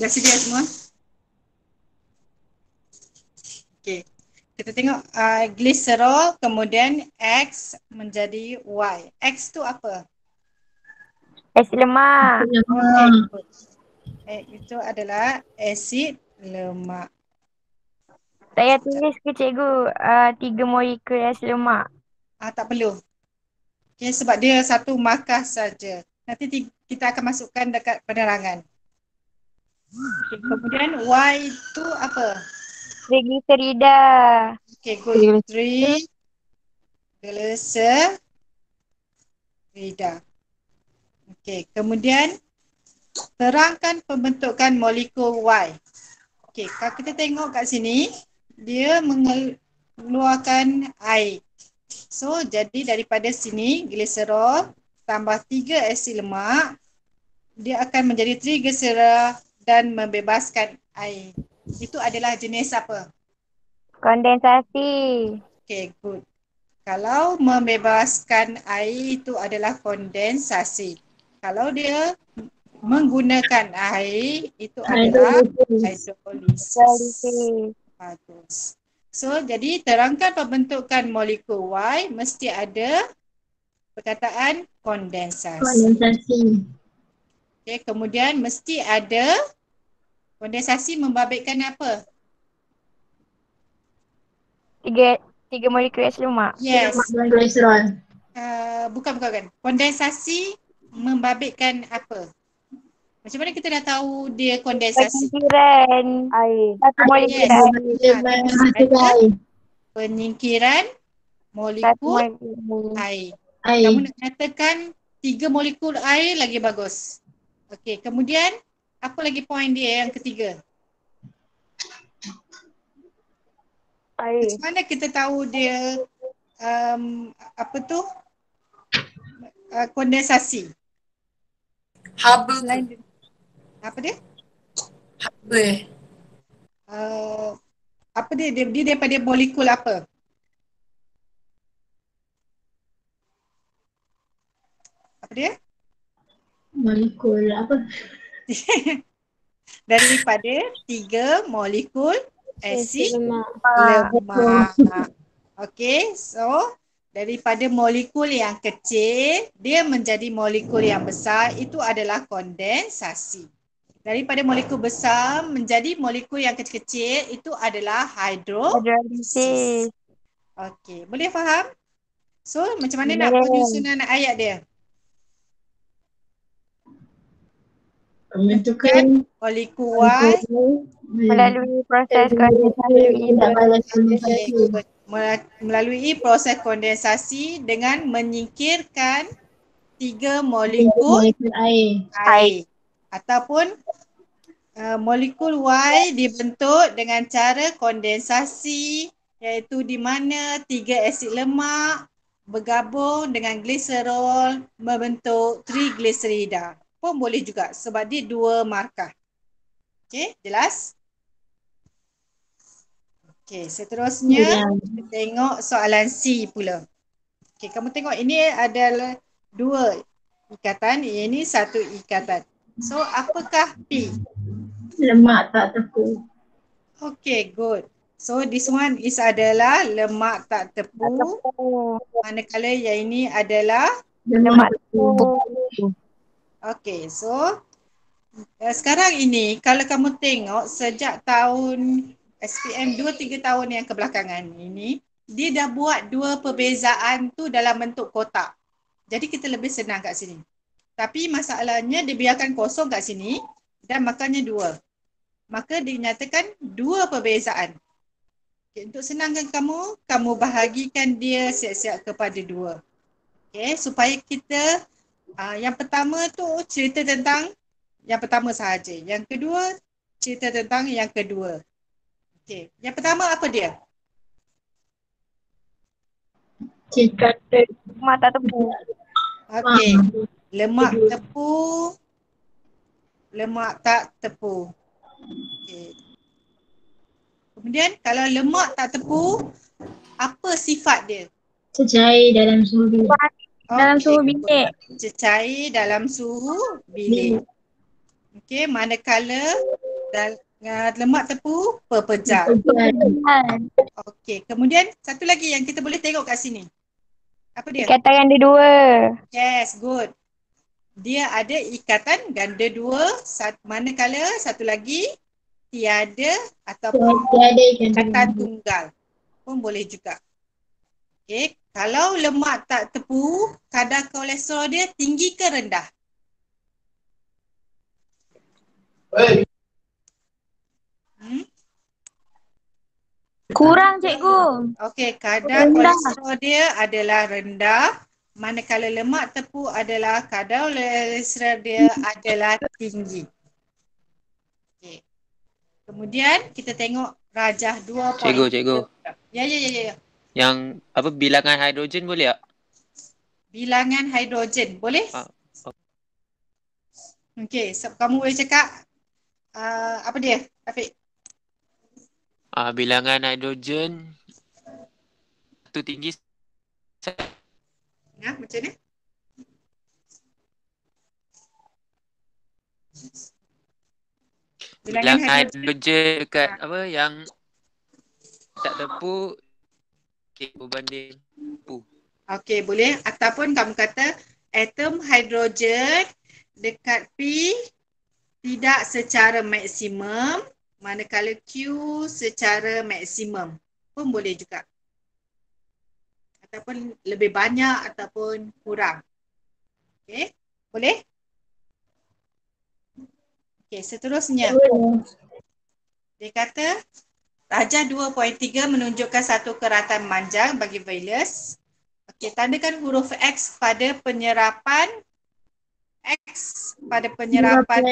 Dah sedia semua? Okey. Kita tengok glycerol kemudian X menjadi Y. X tu apa? Asid lemak. Okey, good. Itu adalah asid lemak. Saya tulis ke cikgu 3 molekul asid lemak. Tak perlu. Okay, sebab dia satu markas saja. Nanti kita akan masukkan dekat penerangan. Okay, kemudian Y tu apa? Trigliserida. Okay, good. Triglycerida. Okay, kemudian terangkan pembentukan molekul Y. Okay, kalau kita tengok kat sini, dia mengeluarkan air. So, jadi daripada sini, gliserol tambah 3 asid lemak, dia akan menjadi triglycerida dan membebaskan air. Itu adalah jenis apa? Kondensasi. Okay, good. Kalau membebaskan air itu adalah kondensasi. Kalau dia menggunakan air itu adalah hidrolisis. Bagus. So, jadi terangkan pembentukan molekul Y mesti ada perkataan kondensasi. Okay, kemudian mesti ada kondensasi membabitkan apa? Tiga molekul asid lemak. Yes. Glycerol. Bukan. Kondensasi membabitkan apa? Macam mana kita dah tahu dia kondensasi? Penyingkiran air. Satu molekul Yes. air. Penyingkiran Satu molekul molekul air. Kamu nak nyatakan 3 molekul air lagi bagus. Okey, kemudian apa lagi poin dia yang ketiga? air. Macam mana kita tahu dia apa tu? Kondensasi. Haba Selain apa dia? Haba Apa dia? Dia daripada molekul apa? Apa dia? Molekul apa? Daripada 3 molekul asid lemak. lemak. Okey, so daripada molekul yang kecil dia menjadi molekul yang besar, itu adalah kondensasi. Daripada molekul besar menjadi molekul yang kecil-kecil, itu adalah hidrolisis. Okey, boleh faham? So, macam mana nak penyusunan ayat dia? Pembentukan molekul Y Melalui proses kondensasi. melalui proses kondensasi dengan menyingkirkan 3 molekul air. Ataupun molekul Y dibentuk dengan cara kondensasi, iaitu di mana 3 asid lemak bergabung dengan gliserol membentuk triglycerida. Pun boleh juga sebab dia 2 markah. Okey, jelas? Okey, seterusnya kita tengok soalan C pula. Okey, kamu tengok ini adalah 2 ikatan, ini 1 ikatan. So, apakah P? Lemak tak tepu. Okay, good. So, this one is adalah lemak tak tepu. Manakala yang ini adalah Lemak tepu. okay, so sekarang ini kalau kamu tengok sejak tahun SPM 2-3 tahun yang kebelakangan ini, dia dah buat 2 perbezaan tu dalam bentuk kotak. Jadi kita lebih senang kat sini. Tapi masalahnya dia biarkan kosong kat sini dan makannya 2. Maka dinyatakan 2 perbezaan. Okay, untuk senangkan kamu bahagikan dia siap-siap kepada 2. Okay, supaya kita yang pertama tu cerita tentang yang pertama sahaja. Yang kedua cerita tentang yang kedua. Okay, yang pertama apa dia? Lemak tak tepu. Okay, lemak tepu, lemak tak tepu. Okay. Kemudian kalau lemak tak tepu, apa sifat dia? Cecair dalam suhu bilik. Dalam suhu bilik. Cecair dalam suhu bilik. Okey, manakala lemak tepu pepejal. Pekerjaan. Okey, kemudian satu lagi yang kita boleh tengok kat sini. Apa dia? Ikatan yang ada dua. Yes, good. Dia ada ikatan ganda dua, manakala satu lagi tiada ataupun Tiada ikan ikatan tunggal. tunggal pun boleh juga. Okey, kalau lemak tak tepu, kadar kolesterol dia tinggi ke rendah? Hmm? Kurang cikgu. Okey, kadar Rendah. kolesterol dia adalah rendah, manakala lemak tepu adalah kadar kolesterol dia adalah tinggi. Okey. Kemudian kita tengok rajah 2 poin. Cikgu. Ya. Yang apa bilangan hidrogen boleh tak? Bilangan hidrogen, boleh? Ah, Okey, so kamu boleh cakap apa dia, Afiq? bilangan hidrogen tu tinggi Macam ni? bilangan hidrogen dekat apa yang tak tepu berbanding tepu. Okey, boleh. Ataupun kamu kata atom hidrogen dekat P tidak secara maksimum, manakala Q secara maksimum. Pun boleh juga. Ataupun lebih banyak ataupun kurang. Okey, boleh? Okey, seterusnya. Dia kata rajah 2.3 menunjukkan satu keratan manjang bagi Valence. Okey, tandakan huruf X pada penyerapan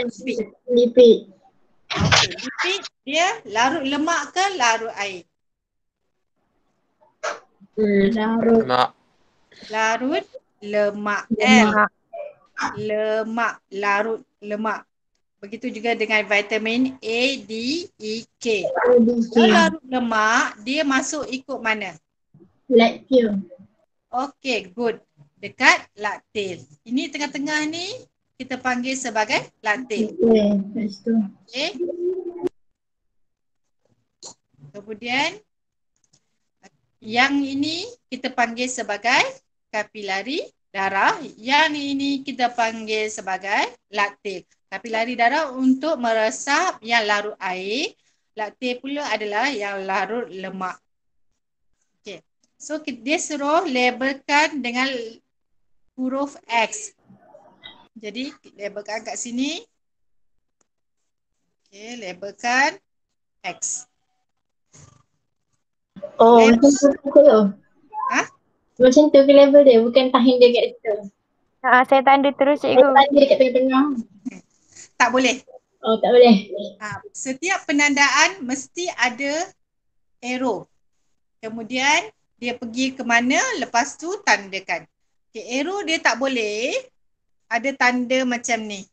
lipid. Lipid. Okey, lipid dia larut lemak ke larut air? Larut Lemak. Larut lemak. lemak. Lemak, larut lemak. Begitu juga dengan vitamin A, D, E, K. Kalau larut lemak, dia masuk ikut mana? Lactose. Okey, good. Dekat laktil. Ini tengah-tengah ni kita panggil sebagai laktil. Lepas tu. Okey. Kemudian yang ini kita panggil sebagai kapilari darah. Yang ini kita panggil sebagai laktil. Kapilari darah untuk meresap yang larut air. Laktil pula adalah yang larut lemak. Okey. So dia suruh labelkan dengan huruf X. Jadi labelkan kat sini. Okey, labelkan X. Oh, Label. macam tu tu. Ha? Macam tu ke level dia, bukan tahin dia kat situ. Saya tanda terus Saya cikgu. tahan dia kat tengah-tengah. Tak boleh. Oh, tak boleh. Setiap penandaan mesti ada arrow. Kemudian dia pergi ke mana, lepas tu tandakan. Okay, arrow dia tak boleh ada tanda macam ni.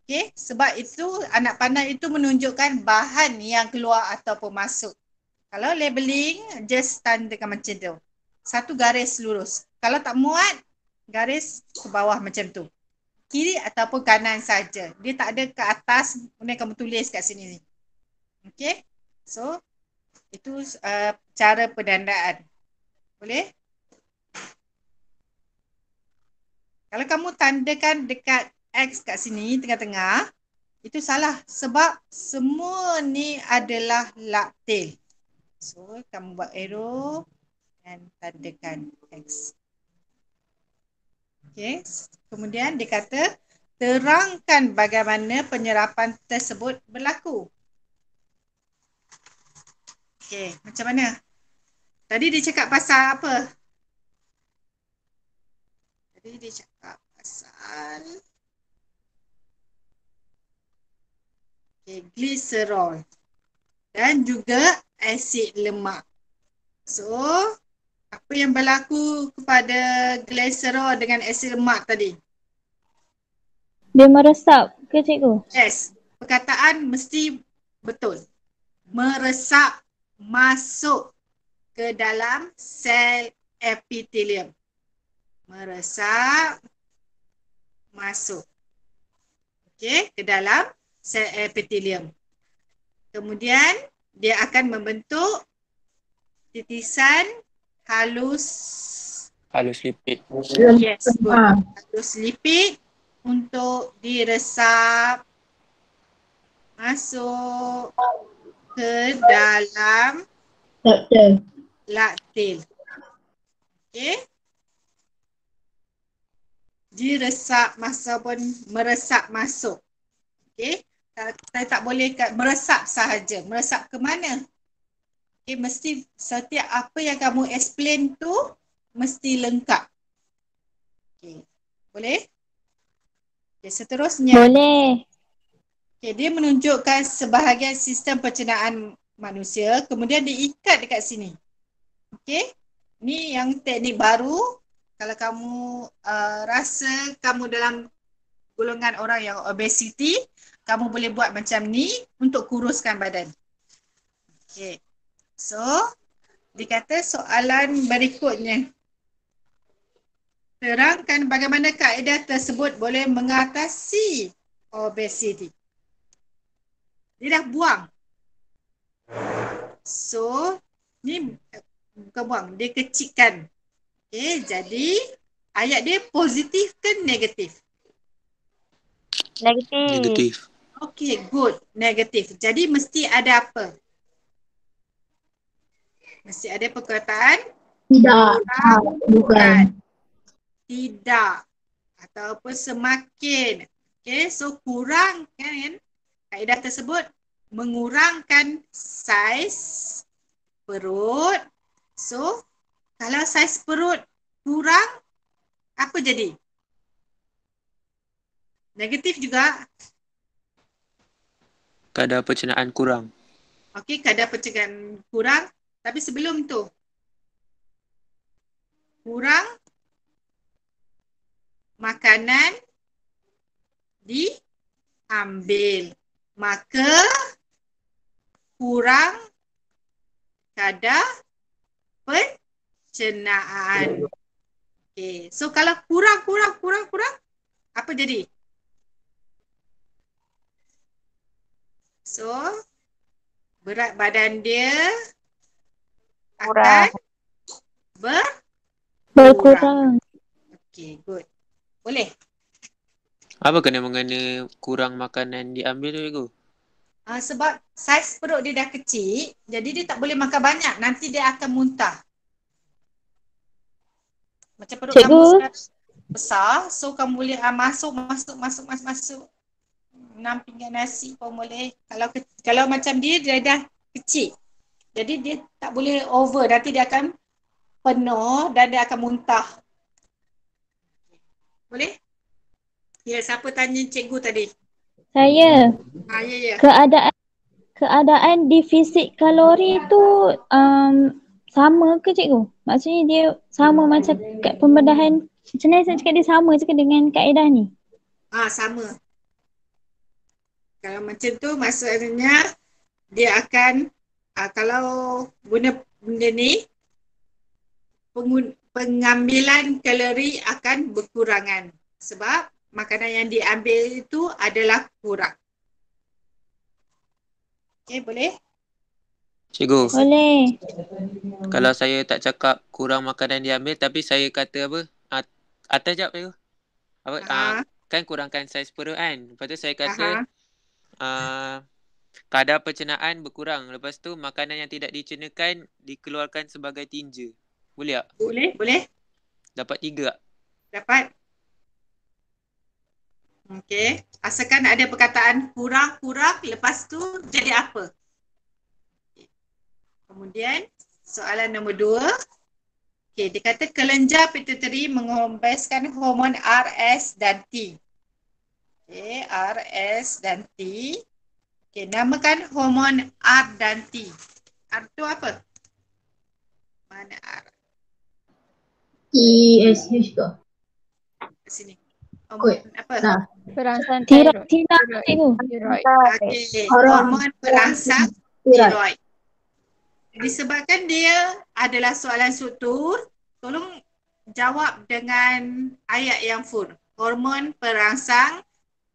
Okay, sebab itu anak panah itu menunjukkan bahan yang keluar ataupun masuk. Kalau labeling, just tandakan macam tu. Satu garis lurus. Kalau tak muat, garis ke bawah macam tu. Kiri ataupun kanan saja. Dia tak ada ke atas, kemudian kamu tulis kat sini. Okay, so itu cara penandaan. Boleh? Kalau kamu tandakan dekat X kat sini, tengah-tengah, itu salah sebab semua ni adalah laktil. So, kamu buat arrow dan tandakan X. Okay. Kemudian dia kata, terangkan bagaimana penyerapan tersebut berlaku. Okay, macam mana? Tadi dia cakap pasal apa? Tadi dia cakap pasal gliserol dan juga asid lemak. So, apa yang berlaku kepada gliserol dengan asid lemak tadi? Dia meresap ke cikgu? Yes, perkataan mesti betul. Meresap masuk ke dalam sel epitelium. Meresap masuk. Okey, ke dalam sel epitelium. Kemudian dia akan membentuk titisan halus. Halus lipid. Yes, good. Halus lipid untuk diresap masuk ke dalam Doktor. laktil. Okey. Diresap ataupun meresap masuk. Okey. Saya tak boleh meresap sahaja. Meresap ke mana? Okey, mesti setiap apa yang kamu explain tu mesti lengkap. Okey. Boleh? Okey, seterusnya. Boleh. Okay, dia menunjukkan sebahagian sistem pencernaan manusia, kemudian diikat dekat sini. Okey, ni yang teknik baru. Kalau kamu rasa kamu dalam golongan orang yang obesity, kamu boleh buat macam ni untuk kuruskan badan. Okey, so dikata soalan berikutnya. Terangkan bagaimana kaedah tersebut boleh mengatasi obesity. Dia dah buang. So, ni bukan buang, dia kecilkan. Okay, jadi ayat dia positif ke negatif? Negatif. Negatif. Okay, good. Negatif. Jadi mesti ada apa? Mesti ada perkataan Tidak. Bukan. tidak ataupun semakin. Okay, so kurang kan? Kaedah tersebut mengurangkan saiz perut. So, kalau saiz perut kurang, apa jadi? Negatif juga. Kadar pencernaan kurang. Okey, kadar pencernaan kurang. Tapi sebelum tu, kurang makanan diambil. Maka kurang kadar pencernaan. Okey, so kalau kurang, apa jadi? So, berat badan dia akan Berkurang. Okey, good. Boleh? Apa kena mengena kurang makanan diambil tu, Cikgu? Sebab saiz perut dia dah kecil, jadi dia tak boleh makan banyak. Nanti dia akan muntah. Macam perut Cikgu. kamu sekarang besar, so kamu boleh masuk. 6 pinggan nasi pun boleh. Kalau macam dia dah kecil. Jadi dia tak boleh over. Nanti dia akan penuh dan dia akan muntah. Boleh? Ya, siapa tanya cikgu tadi? Saya. Ya. Keadaan defisit kalori tu sama ke cikgu? Maksudnya dia sama macam kat pembedahan. Macam mana saya cakap dia sama je ke dengan kaedah ni? Sama. Kalau macam tu maksudnya dia akan kalau guna benda ni pengambilan kalori akan berkurangan sebab makanan yang diambil itu adalah kurang. Okey, boleh? Cikgu, Boleh. kalau saya tak cakap kurang makanan diambil tapi saya kata apa? Atas jap, Cikgu. Apa? Kan kurangkan saiz perut kan? Lepas tu saya kata kadar pencernaan berkurang. Lepas tu makanan yang tidak dicernakan dikeluarkan sebagai tinja. Boleh tak? Boleh. Dapat 3 tak? Dapat. Okey. Asalkan ada perkataan kurang, lepas tu jadi apa? Kemudian soalan nombor 2. Okey, dia kata kelenjar pituitari mengembeskan hormon RS dan T. Okey, RS dan T. Okey, namakan hormon R dan T. R tu apa? Mana R? TSH tu. Kat sini. Kot. Hormon apa? Nah. Perangsang Tidak, tiroid. cikgu. Tiroid. Okey, hormon perangsang tiroid. Disebabkan dia adalah soalan struktur, tolong jawab dengan ayat yang full. Hormon perangsang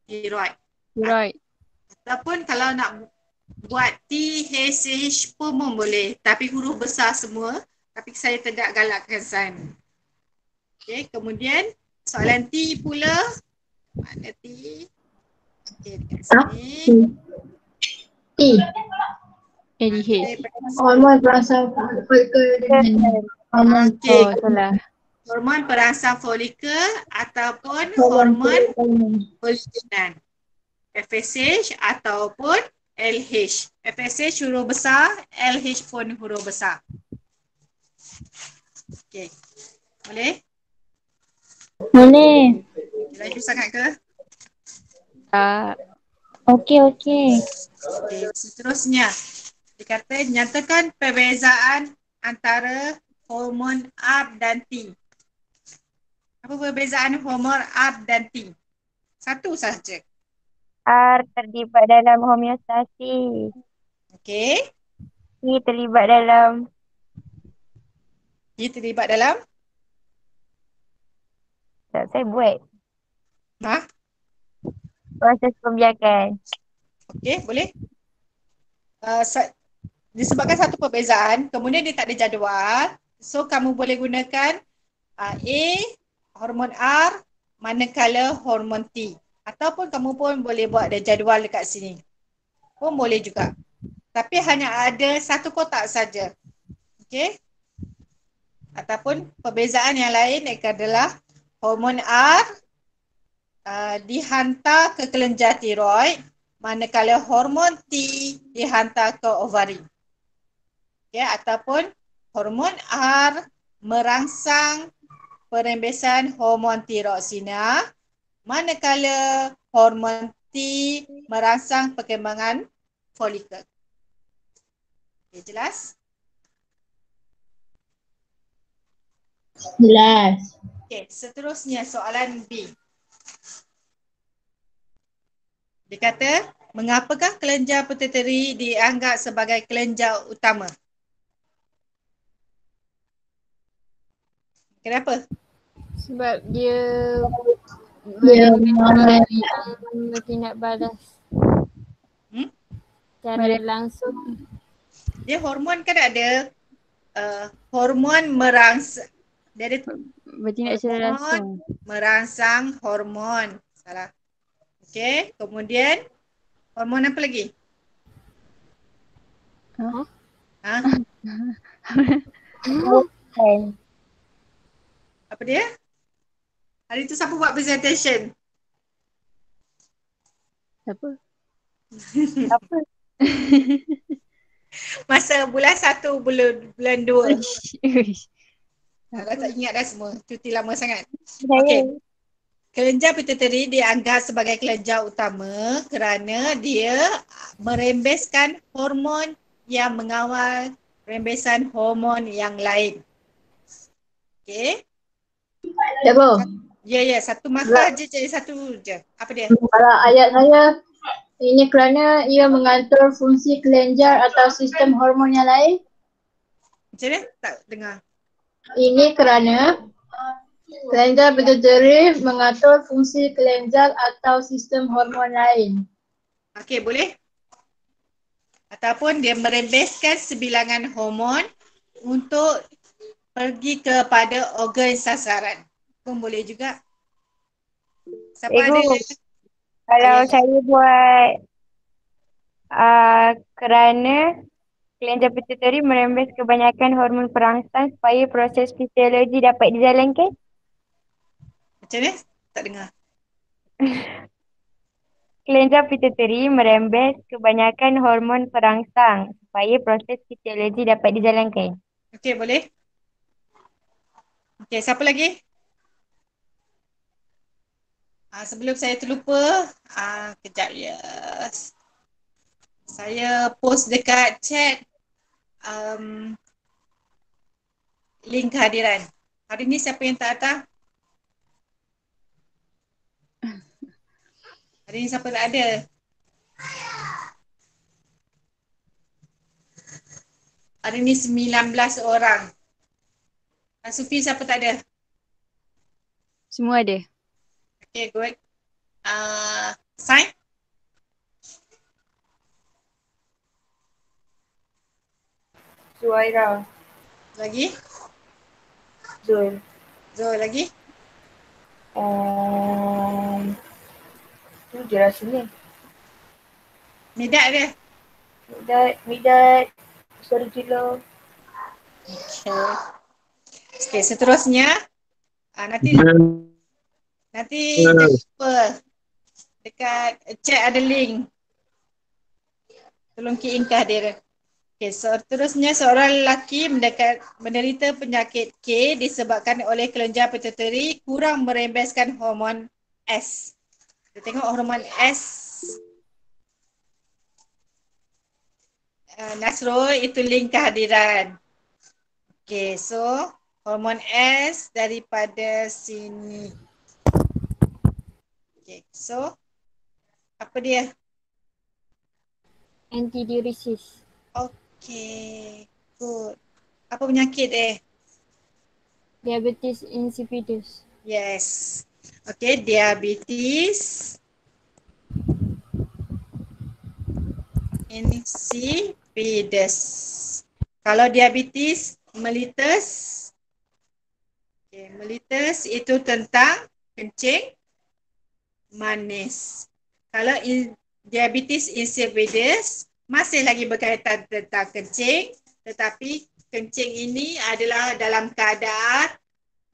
tiroid. Tiroid. Ataupun kalau nak buat THH pun boleh. Tapi huruf besar semua. Tapi saya tidak galakkan San. Okay, kemudian soalan T pula. Mana T? Okay, dekat sini. T. ADH. Hormon perangsang folikel dengan hormon Okay. salah. Hormon perangsang folikel ataupun hormon poligenan. FSH ataupun LH. FSH huruf besar, LH pun huruf besar. Okey. Boleh? Boleh. Laju sangat ke? Okey. Okey, seterusnya. Dikata nyatakan perbezaan antara hormon ARP dan T. Apa perbezaan hormon ARP dan T? Satu sahaja. R terlibat dalam homeostasi. Okey. T terlibat dalam Dia terlibat dalam tak saya buat proses pembiakan. okey, boleh. Disebabkan satu perbezaan, kemudian dia tak ada jadual. So kamu boleh gunakan A hormon R manakala hormon T. Ataupun kamu pun boleh buat ada jadual dekat sini. Pun boleh juga. Tapi hanya ada satu kotak saja. Okey. Ataupun perbezaan yang lain adalah hormon R dihantar ke kelenjar tiroid, manakala hormon T dihantar ke ovari. Ya, ataupun hormon R merangsang perembesan hormon tiroksina, manakala hormon T merangsang perkembangan folikel. Okay, jelas? Jelas. Okay, seterusnya soalan B. Dia kata, mengapakah kelenjar pituitari dianggap sebagai kelenjar utama? Kenapa? Sebab dia bertindak balas. Cara langsung. Dia hormon kan ada hormon merangsang. Dia ada Bertindak secara langsung. merangsang hormon. Salah. Okey, kemudian hormon apa lagi? Apa dia? Hari tu siapa buat presentation? Siapa? Masa bulan 1, bulan 2. Dah tak ingat dah semua. Cuti lama sangat. Okey. Kelenjar pituitari dianggap sebagai kelenjar utama kerana dia merembeskan hormon yang mengawal rembesan hormon yang lain. Okey. Cikgu, Ya, satu markah je jadi satu je. Apa dia? kalau ayat saya, ini kerana ia mengatur fungsi kelenjar atau sistem hormon yang lain. Macam mana? Tak dengar. Ini kerana kelenjar pituitari mengatur fungsi kelenjar atau sistem hormon lain. Okey, boleh? Ataupun dia merembeskan sebilangan hormon untuk pergi kepada organ sasaran. Pun boleh juga. Siapa ada? Kalau Ya. saya buat kerana kelenjar pituitari merembes kebanyakan hormon perangsang supaya proses fisiologi dapat dijalankan. Macam mana? Tak dengar. Kelenjar pituitari merembes kebanyakan hormon perangsang supaya proses fisiologi dapat dijalankan. Okey, boleh? Okey, siapa lagi? Sebelum saya terlupa, kejap ya. Saya post dekat chat link kehadiran. Hari ni siapa yang tak datang? Hari ni siapa tak ada? Hari ni 19 orang. Sufi siapa tak ada? Semua ada. Okay, good. Sign? Zuaira. Lagi? Zul. Zul lagi? Tu je rasanya. Midat dia? Midat. Sorry Gila. Okay. Okay, seterusnya. Nanti jangan lupa dekat chat ada link. Tolong key in ke hadir. Okay, seterusnya seorang lelaki menderita penyakit K disebabkan oleh kelenjar pituitari kurang merembeskan hormon S. Kita tengok hormon S. Nasrul, itu link kehadiran. Okay, so hormon S daripada sini. Okay, so apa dia? Antidiuresis. Okay, good. Apa penyakit dia? Diabetes insipidus. Yes. Okay, diabetes insipidus. Kalau diabetes mellitus, okay, mellitus itu tentang kencing manis. Kalau diabetes insipidus masih lagi berkaitan tentang kencing, tetapi kencing ini adalah dalam keadaan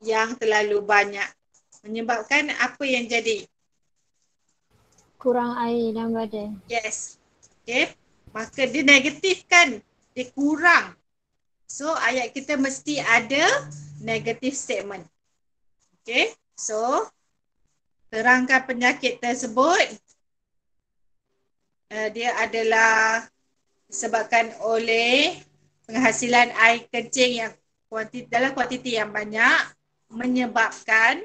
yang terlalu banyak. Menyebabkan apa yang jadi? Kurang air dalam badan. Yes. Okay. Maka dia negatif kan? Dia kurang. So ayat kita mesti ada negative statement. Okay. So terangkan penyakit tersebut. Dia adalah disebabkan oleh penghasilan air kencing yang dalam kuantiti yang banyak menyebabkan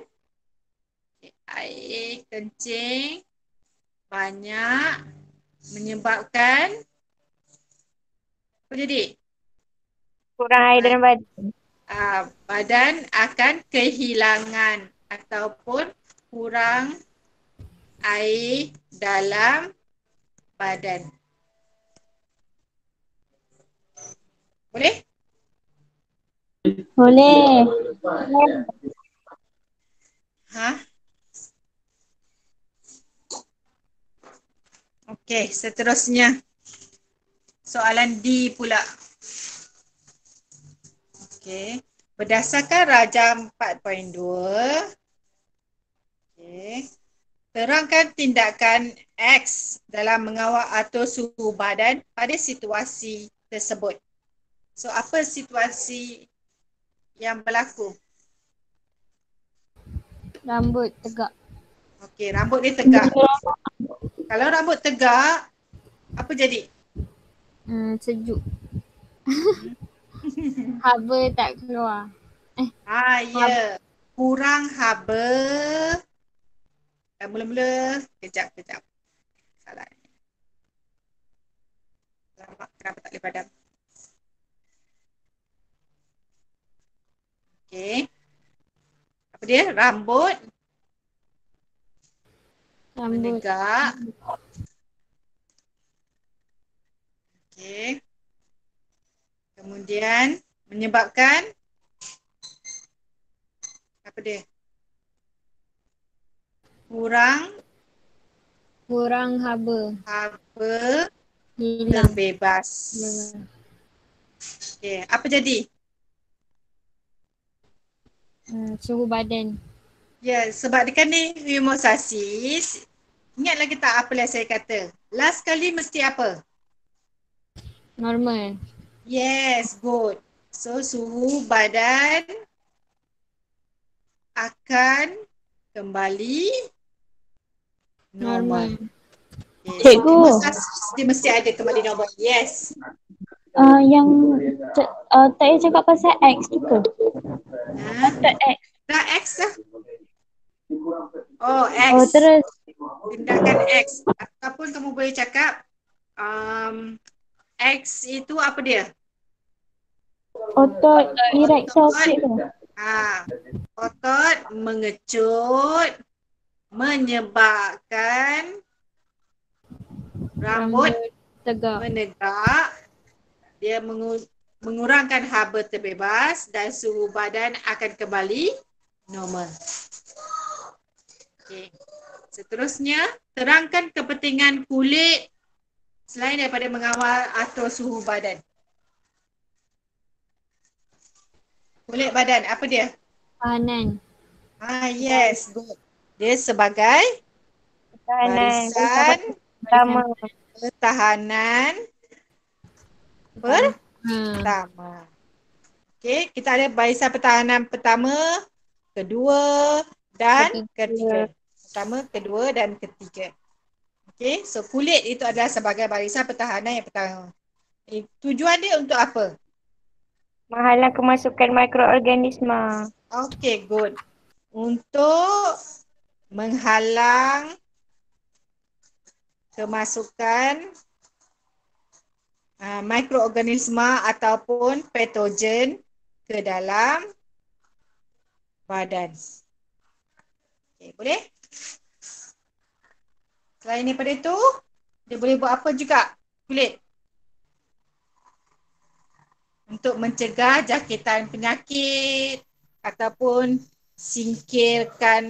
air kencing banyak menyebabkan apa jadi? Kurang air dalam badan. Badan akan kehilangan ataupun kurang air dalam badan. Boleh? Boleh. Okey, seterusnya. Soalan D pula. Okey. Berdasarkan Rajam 4.2. Okey. Terangkan tindakan X dalam mengawal atur suhu badan pada situasi tersebut. So, apa situasi yang berlaku? Rambut tegak. Okey, rambut dia tegak. Kalau rambut tegak, apa jadi? Sejuk. Haba tak keluar. Ya. Kurang haba. Mula-mula. Kejap. Salah. Lama, kenapa tak boleh padam? Okey. Apa dia? Rambut menegak. Okey. Kemudian menyebabkan apa dia? Kurang haba. Hilang. Terbebas. Okey, apa jadi? Suhu badan. Ya, sebab dia kan ni hemostasis. Ingat lagi tak apa yang saya kata? Last kali mesti apa? Normal. Yes, good. So, suhu badan akan kembali normal. Okay. Cikgu. So, hemostasis dia mesti ada kembali normal. Yes. Yang tak payah cakap pasal X tu ke? Otot X. Dah X dah. Oh, X. Oh, terus. Tindakan X. Ataupun kamu boleh cakap X itu apa dia? Otot erector tu. Otot mengecut menyebabkan rambut tegak. menegak. Dia mengurangkan haba terbebas dan suhu badan akan kembali normal. Okey. Seterusnya, terangkan kepentingan kulit selain daripada mengawal atur suhu badan. Kulit badan, apa dia? Tahanan. Yes, good. Dia sebagai Tahanan. barisan Pertama. pertahanan pertama. Okey, kita ada barisan pertahanan pertama, kedua dan ketiga. Pertama, kedua dan ketiga. Okey, so kulit itu adalah sebagai barisan pertahanan yang pertama. Tujuan dia untuk apa? Menghalang kemasukan mikroorganisma. Okey, good. Untuk menghalang kemasukan mikroorganisma ataupun patogen ke dalam badan. Okey, boleh? Selain daripada itu, dia boleh buat apa juga kulit? Untuk mencegah jangkitan penyakit ataupun singkirkan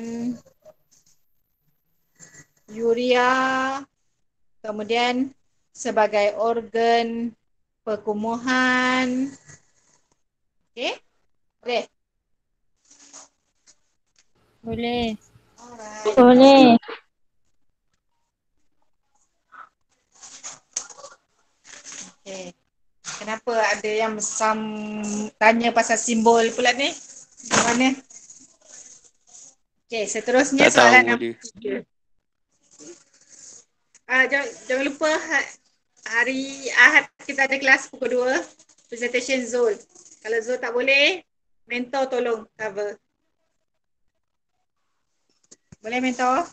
urea, kemudian sebagai organ perkumuhan. Okey? Boleh? Boleh. Alright. Boleh. Okay. Kenapa ada yang tanya pasal simbol pula ni? Di mana? Okay, seterusnya Tak soalan tahu nombor dia. 3. Jangan lupa hari Ahad kita ada kelas pukul 2. Presentation Zul. Kalau Zul tak boleh, mentor tolong cover. Boleh mentor?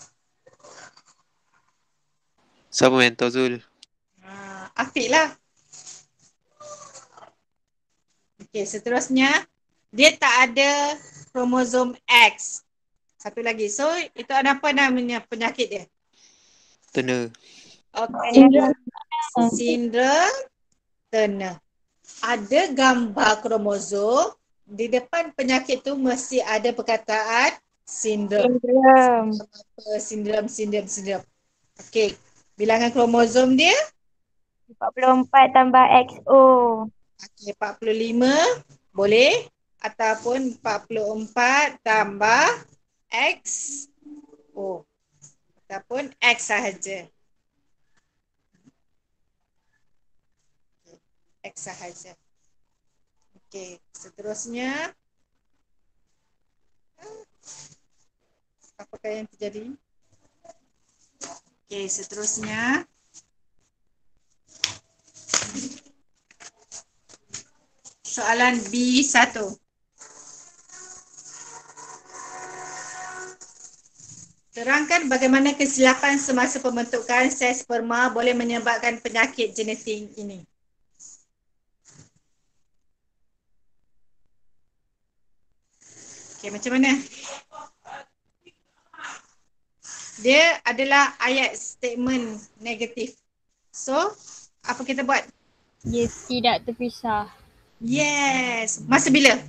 Siapa mentor Zul? Afiq lah. Okay, seterusnya dia tak ada kromosom X. Satu lagi. So, itu apa namanya penyakit dia? Turner. Okay. Sindrom Turner. Ada gambar kromosom, di depan penyakit tu mesti ada perkataan sindrom. Sindrom. Okey. Bilangan kromosom dia? 44 tambah XO. Okey, 45 boleh ataupun 44 tambah XO ataupun X sahaja. X sahaja. Okey, seterusnya apakah yang terjadi? Okey, seterusnya soalan B1. Terangkan bagaimana kesilapan semasa pembentukan sel sperma boleh menyebabkan penyakit genetik ini. Okey, macam mana? Dia adalah ayat statement negatif. So, apa kita buat? Dia tidak terpisah. Yes. Masa bila?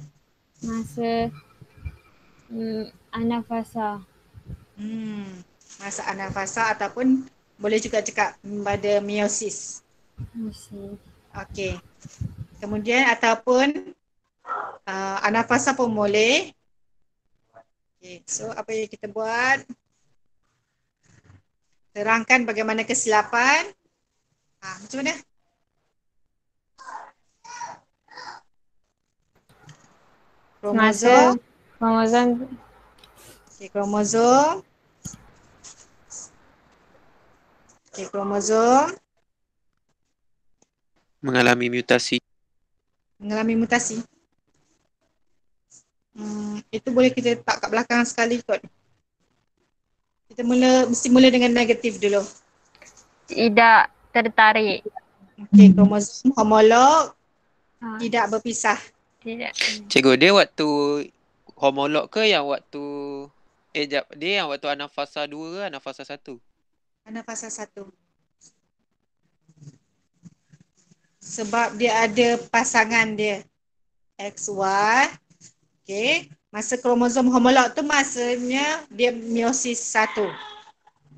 Masa anafasa. Masa anafasa ataupun boleh juga cakap pada meiosis. Okey. Kemudian ataupun anafasa pun boleh. Okay, so apa yang kita buat? Terangkan bagaimana kesilapan. Macam mana? Kromosom. Okay, kromosom. Okay, kromosom. Mengalami mutasi. Itu boleh kita letak kat belakang sekali kot. Kita mesti mula dengan negatif dulu. Tidak tertarik. Okey, kromosom homolog tidak berpisah. Tidak. Cikgu, dia waktu homolog ke yang waktu dia yang waktu anafasa 2 ke anafasa 1? Anafasa 1. sebab dia ada pasangan dia XY. Okey, masa kromosom homolog tu masanya dia meiosis 1.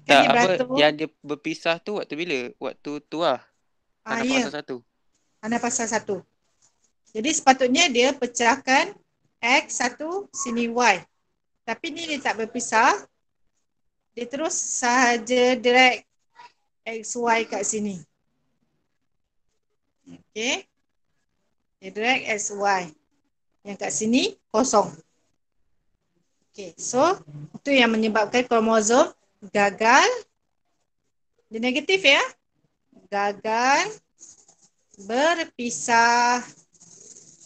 Kan Tak dia apa beratur. yang dia berpisah tu waktu bila? Waktu tu lah. Anak Ya, fasa 1. anak fasa 1. Jadi sepatutnya dia pecahkan X1 sini Y. Tapi ni dia tak berpisah. Dia terus sahaja drag XY kat sini. Okey. Dia drag XY. Yang kat sini kosong. Okey, so itu yang menyebabkan kromosom gagal. Dia negatif ya. Gagal berpisah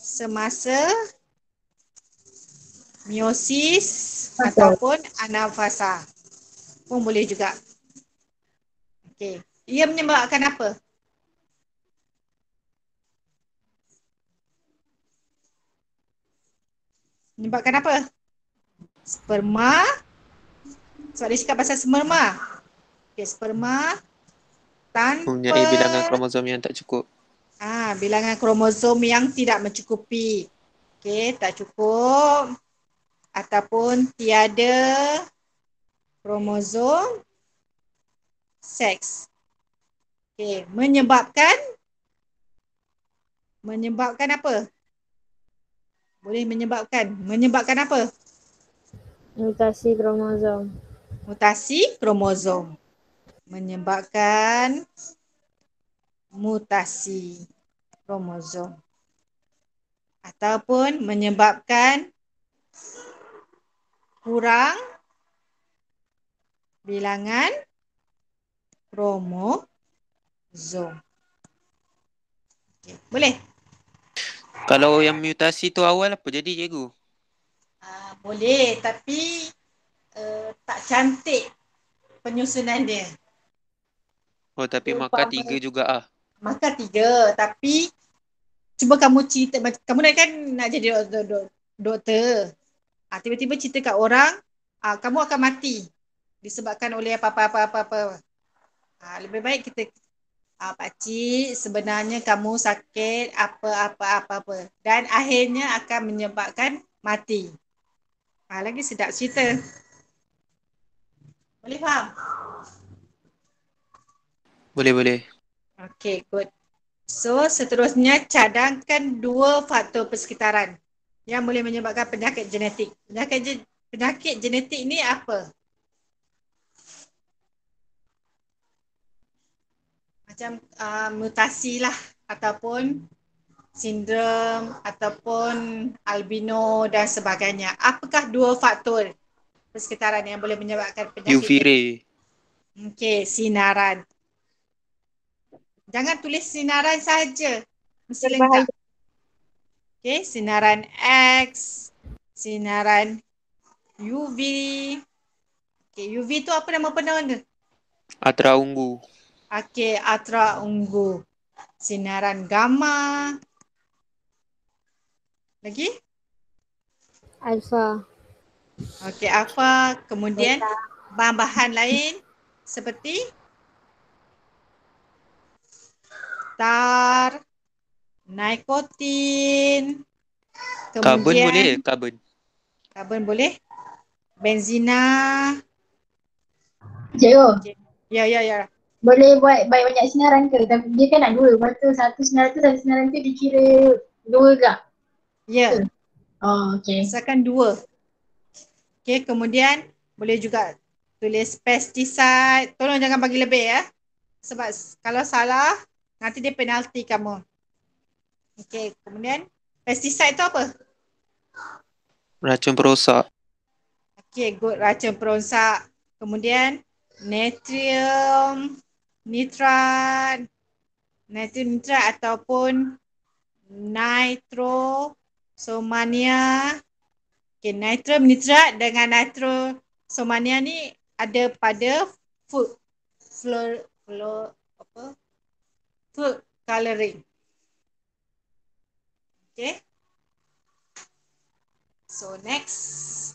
semasa meiosis ataupun anafasa. Pun boleh juga. Okey. Ia menyebabkan apa? Menyebabkan apa? Sperma. Sebab dia cakap pasal sperma. Okey, sperma Mempunyai tanpa bilangan kromosom yang tak cukup. bilangan kromosom yang tidak mencukupi. Okey, tak cukup ataupun tiada kromosom seks. Okey, menyebabkan apa? Boleh menyebabkan apa? Mutasi kromosom. Mutasi kromosom. Menyebabkan mutasi kromosom. Ataupun menyebabkan kurang bilangan kromosom. Okay. Boleh? Kalau yang mutasi tu awal apa jadi cikgu? Boleh, tapi tak cantik penyusunan dia. Oh tapi Dia maka umpama 3 juga ah. Maka 3, tapi cuba kamu cerita, kamu kan nak jadi doktor. Tiba-tiba cerita kat orang, kamu akan mati disebabkan oleh apa-apa. Lebih baik kita, pakcik sebenarnya kamu sakit apa. Dan akhirnya akan menyebabkan mati. Lagi sedap cerita. Boleh faham? Boleh. Okay, good. So, seterusnya cadangkan 2 faktor persekitaran yang boleh menyebabkan penyakit genetik. Penyakit genetik ni apa? Macam mutasi lah ataupun sindrom ataupun albino dan sebagainya. Apakah 2 faktor persekitaran yang boleh menyebabkan penyakit UV ray. Okey, sinaran. Jangan tulis sinaran saja. Mesti lengkap. Okey, sinaran X, sinaran UV. Okey, UV tu apa nama penuh? Atra ungu. Okey, ultra ungu. Sinaran gamma. Lagi? Alfa. Okey, alfa. Kemudian bahan-bahan lain seperti tar, nikotin. Karbon boleh? Karbon boleh. Benzina. Cikgu, Ya. boleh buat banyak-banyak sinaran ke? Tapi dia kan nak 2. Lepas tu satu sinaran tu dikira 2 ke? Ya. Oh, okay. Misalkan 2. Okey, kemudian boleh juga tulis pesticide. Tolong jangan bagi lebih ya. Sebab kalau salah, nanti dia penalti kamu. Okey, kemudian pesticide tu apa? Racun perosak. Okey, good, racun perosak. Kemudian natrium nitrat ataupun nitrosomania. Okey, natrium nitrat dengan nitrosomania ni ada pada food coloring. Okay. So next.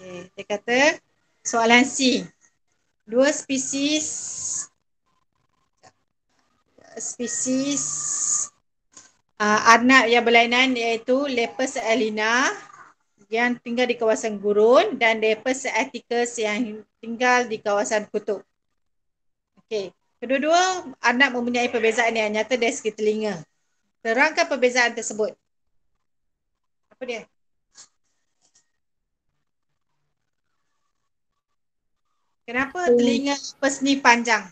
Okay, dia kata soalan C. Dua spesies anak yang berlainan iaitu Lepus alina yang tinggal di kawasan gurun dan Lepus atticus yang tinggal di kawasan kutub. Okey, kedua-dua anak mempunyai perbezaan yang nyata dari segi telinga. Terangkan perbezaan tersebut. Apa dia? Kenapa telinga lepus ni panjang?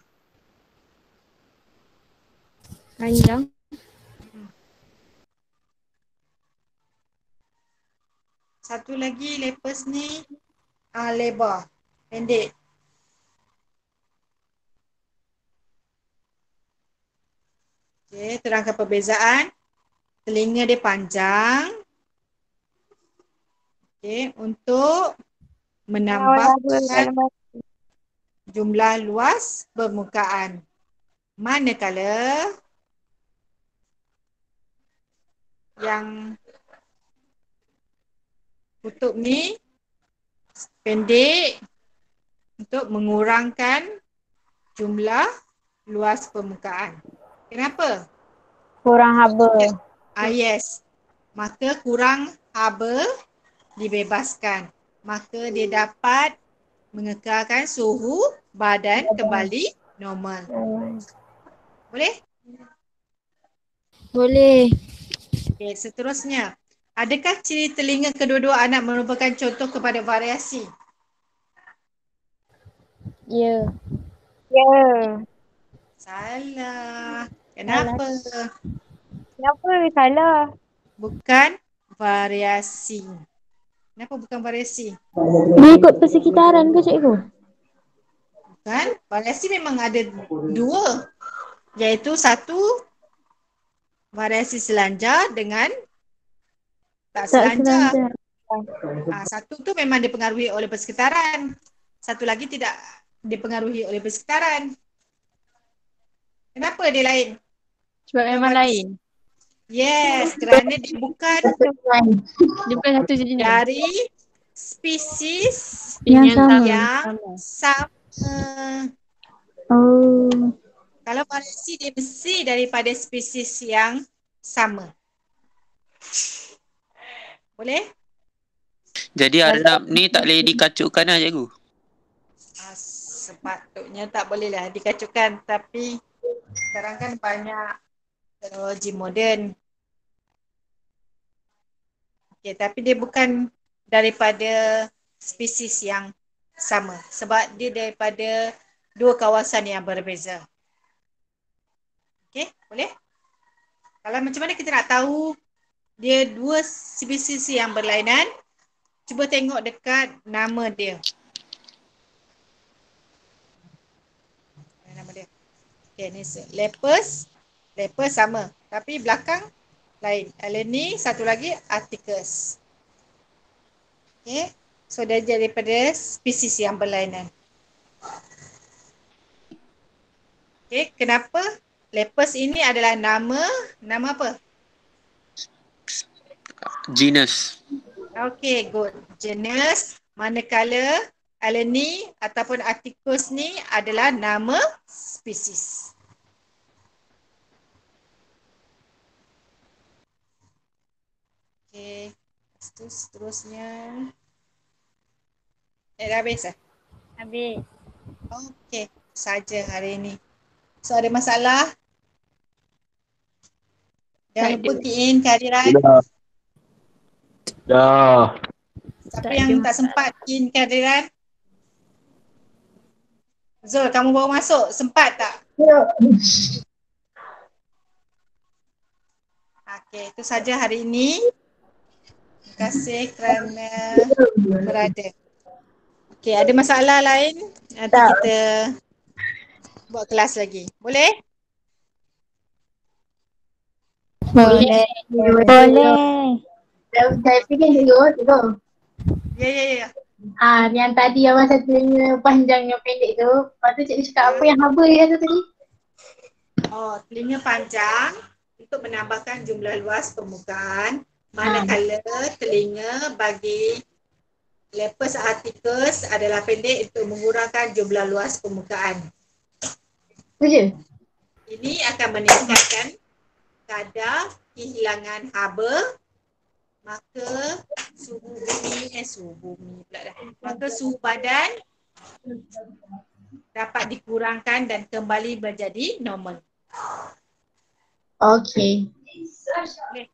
Panjang. Satu lagi lepus ni lebar, pendek. Okey, terangkan perbezaan. Telinga dia panjang. Okey, untuk menambahkan jumlah luas permukaan. Manakala yang kutub ni pendek untuk mengurangkan jumlah luas permukaan. Kenapa? Kurang haba. Yes. Maka kurang haba dibebaskan. Maka dia dapat mengekalkan suhu badan kembali normal. Boleh? Boleh. Okey, seterusnya. Adakah ciri telinga kedua-dua anak merupakan contoh kepada variasi? Ya. Ya. Salah. Kenapa? Kenapa salah? Bukan variasi. Kenapa bukan variasi? Dia ikut persekitaran ke cikgu? Bukan. Variasi memang ada dua. Iaitu satu variasi selanjar dengan tak selanjar. Satu tu memang dipengaruhi oleh persekitaran. Satu lagi tidak dipengaruhi oleh persekitaran. Kenapa dia lain? Sebab memang lain. Yes, kerana dia bukan satu jenis. dari spesies Yang sama. yang sama. Oh. Kalau variasi dia mesti daripada spesies yang sama. Boleh? Jadi Arnab ni tak boleh dikacukkan lah cikgu. Sepatutnya tak boleh lah dikacukkan, tapi sekarang kan banyak teknologi moden. Okay, tapi dia bukan daripada spesies yang sama sebab dia daripada dua kawasan yang berbeza. Okay, boleh? Kalau macam mana kita nak tahu dia dua spesies yang berlainan, cuba tengok dekat nama dia. Nama dia. Okay, ni Lepus. Lepus sama. Tapi belakang lain. Alani, satu lagi Atticus. Okay. So, dia daripada spesies yang berlainan. Okay, kenapa? Lepus ini adalah nama apa? Genus. Okay, good. Genus. Manakala Alani ataupun Atticus ni adalah nama spesies. Okay. Seterusnya. Dah habis dah? Habis. Okay. Saja hari ini. So, ada masalah? Jangan lupa key in kehadiran. Dah. Siapa yang tak sempat key in kehadiran? Zul, kamu baru masuk. Sempat tak? Ya. Okay, itu saja hari ini. Terima kasih kerana berada. Okay, ada masalah lain? Nanti kita buat kelas lagi. Boleh? Boleh. Boleh. Saya fikir cikgu. Ya. Yang tadi awak satunya panjang yang pendek tu. Lepas tu cikgu cakap apa yang haba dia tu tadi? Oh, telinga panjang untuk menambahkan jumlah luas permukaan. Manakala telinga bagi lepers articles adalah pendek untuk mengurangkan jumlah luas permukaan. Tu je. Ini akan meningkatkan kadar kehilangan haba, maka suhu bumi pula dah. Maka suhu badan dapat dikurangkan dan kembali menjadi normal. Okay. Boleh?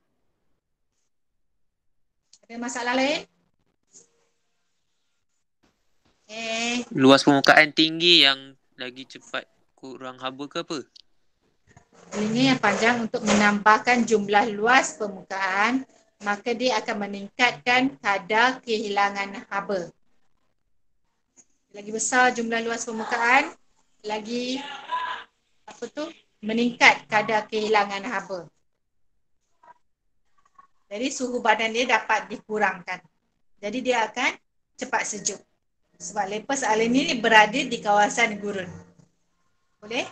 Ada masalah lain? Luas permukaan tinggi yang lagi cepat kurang haba ke apa? Telinga yang panjang untuk menambahkan jumlah luas permukaan, maka dia akan meningkatkan kadar kehilangan haba. Lagi besar jumlah luas permukaan, lagi meningkat kadar kehilangan haba. Jadi suhu badan dia dapat dikurangkan. Jadi dia akan cepat sejuk. Sebab lepers alani ni berada di kawasan gurun. Boleh?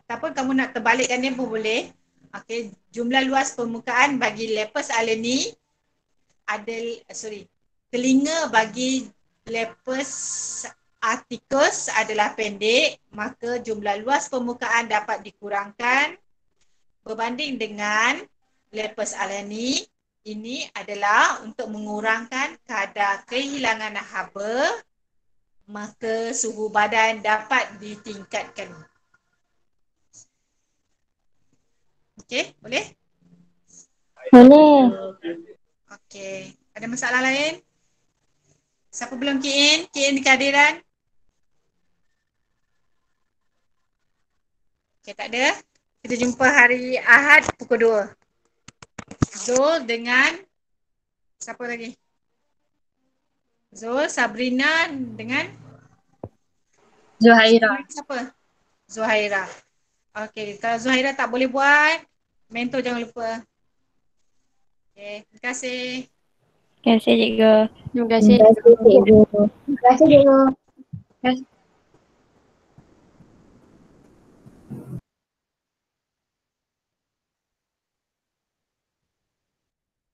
Ataupun kamu nak terbalikkan dia pun boleh. Okey, jumlah luas permukaan bagi lepers alani telinga bagi lepers articus adalah pendek, maka jumlah luas permukaan dapat dikurangkan berbanding dengan lepers alani. Ini adalah untuk mengurangkan kadar kehilangan haba, maka suhu badan dapat ditingkatkan. Okey, boleh? Boleh. Okey, ada masalah lain? Siapa belum key in? Key in di kehadiran? Okey, tak ada. Kita jumpa hari Ahad pukul 2. Zul dengan siapa lagi? Zul, Sabrina dengan Zuhaira. siapa? Zuhaira. Okey, kalau Zuhaira tak boleh buat, mentor jangan lupa. Okey, terima kasih. Terima kasih cikgu. Terima kasih, cikgu. Terima kasih, cikgu.